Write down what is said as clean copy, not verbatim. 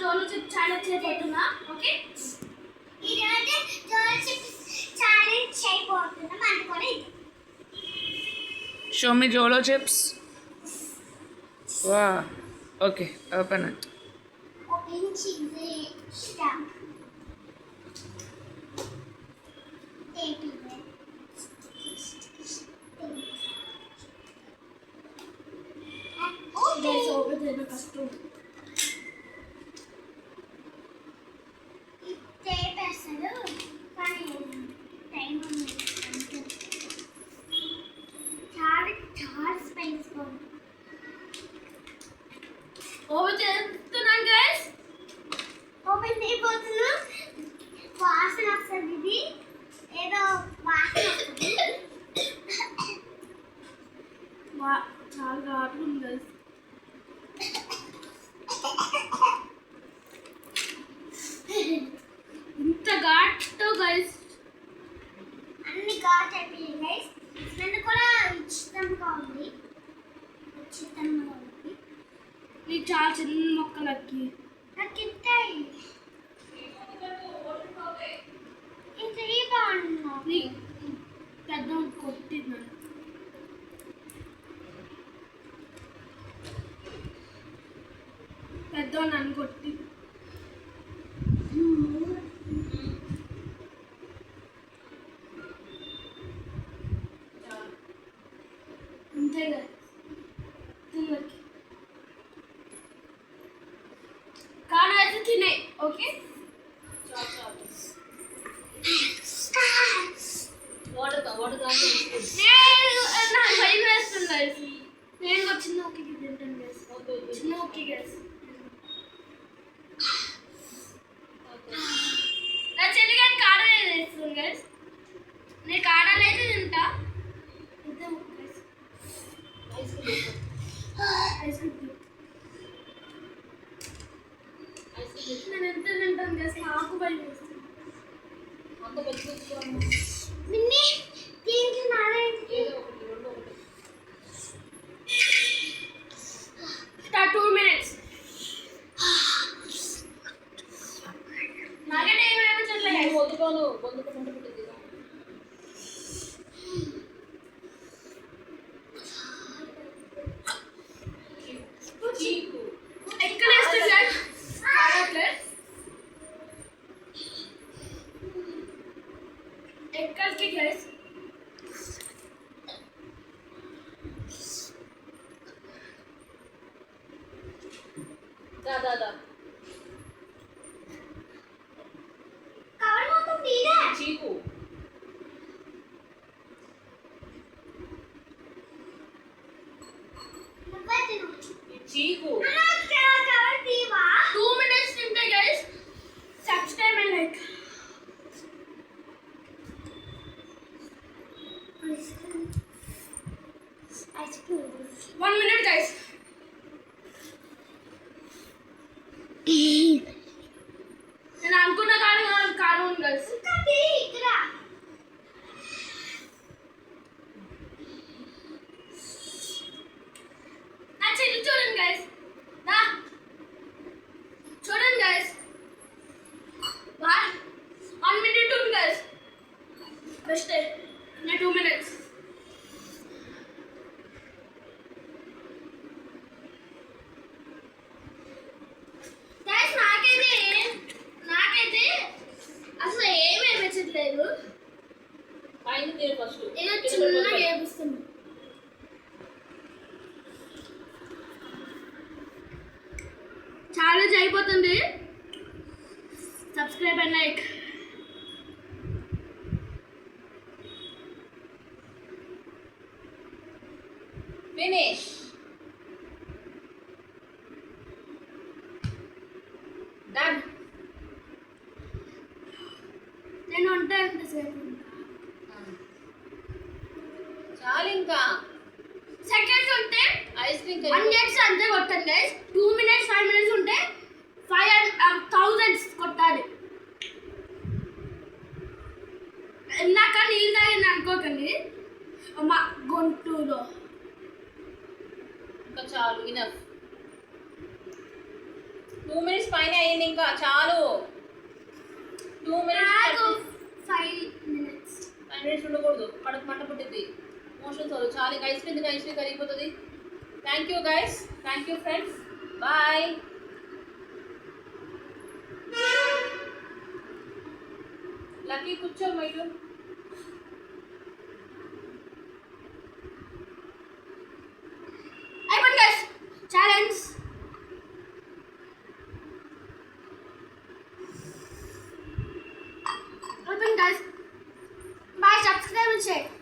జోలో chip challenge చేయబోతున్నా. Okay, ఈరోజు జోలో chip challenge చేయబోతున్నాం. అందుకని షో మీ జోలో చిప్స్. వా, ఓకే, ఓపెన్ ఇట్. ఓపెన్ చేసి స్టాప్ టేప్ గైస్ ఓపెన్ చేయడం కష్టం. టేప్ వేస్తాడు కానీ టైం ఉంది. చాలా స్పైస్ ఓపెన్ చేస్తున్నాను గైస్. ఓపెన్ చేయబోతున్నా. వాసన వస్తుంది. ఇది ఏదో వాసన వస్తుంది. చాలా ఘాటుగా ఉంది గైస్. ఇంత ఘాటు గైస్. అన్ని ఘాట్ అయిపోయాయి గైస్. స్మెల్ కూడా ఉచితంగా ఉంది. నీకు చాలా చిన్న మొక్కలకి నాకు ఇస్తాయి. ఇంత ఈ బాగుంది. పెద్ద కొట్టినాను. పెద్ద నన్ను కొట్టి అంతే కదా. తిన్నకి కాను అయితే తినే. ఓకే, నాకు భయం వేస్తుంది. నేను ఒక చిన్న ఒక్క తింటాను గైస్. చిన్న ఒక్క గైస్. నా చెల్లిగాని కారం వేస్తుంది గైస్. నేను కారాలు అయితే తింటా. ఐస్ క్రీమ్ నేను ఎంత తింటాను గైస్. నాకు భయం వేస్తుంది. మిన్ని దీంట్లో నారాయణకి 2 minutes. నాకైతే ఏమైనా చెప్పలేదు. ఎక్కడ వేస్తుంది గైస్? ఎక్కడికి గైస్? కవర్ మొత్తం తీరా. నువ్వే తిను. కవర్ తీవా. 2 minutes తింటే guys. Subscribe and like. Ice cream 1 minute guys. నేను అనుకున్న కారం ఉంది గైస్. ఇక్కడ నా చెల్లి చూడండి గైస్. చూడండి గైస్. 1 minute ఉంది గైస్. Best 2 minutes. గైస్ నాకైతే అసలు ఏమీ అనిపించట్లేదు. ఏదో చిన్నగా ఏపిస్తుంది. ఛాలెంజ్ అయిపోతుంది. Subscribe and like. Finish. Done. నేను ఉంటా ఎంతసేపు చాలు ఇంకా. సెకండ్స్ ఉంటే ఐస్ క్రీమ్ 1 minutes అంతే కొట్టండి గైస్. 2 minutes 5 minutes ఉంటే 5,000 కొట్టాలి. ఇందాక నీళ్ళు తాగింది అనుకోకండి మా గొంతులో. ఇంకా చాలు, ఇనఫ్. 2 minutes పైన అయ్యింది ఇంకా చాలు 2 నాకు minutes 5 minutes 5 minutes ఉండకూడదు కడుపు మంట పుట్టింది మోషన్స్ వల్ల చాలు ఇంకా ఐస్ క్రీమ్ కరిగిపోతుంది thank you guys thank you friends bye lucky కూర్చో మైలు అయిపోయింది గైస్ ఛాలెంజ్ అయిపోయింది గైస్ బాయ్ సబ్స్క్రైబ్ చేయండి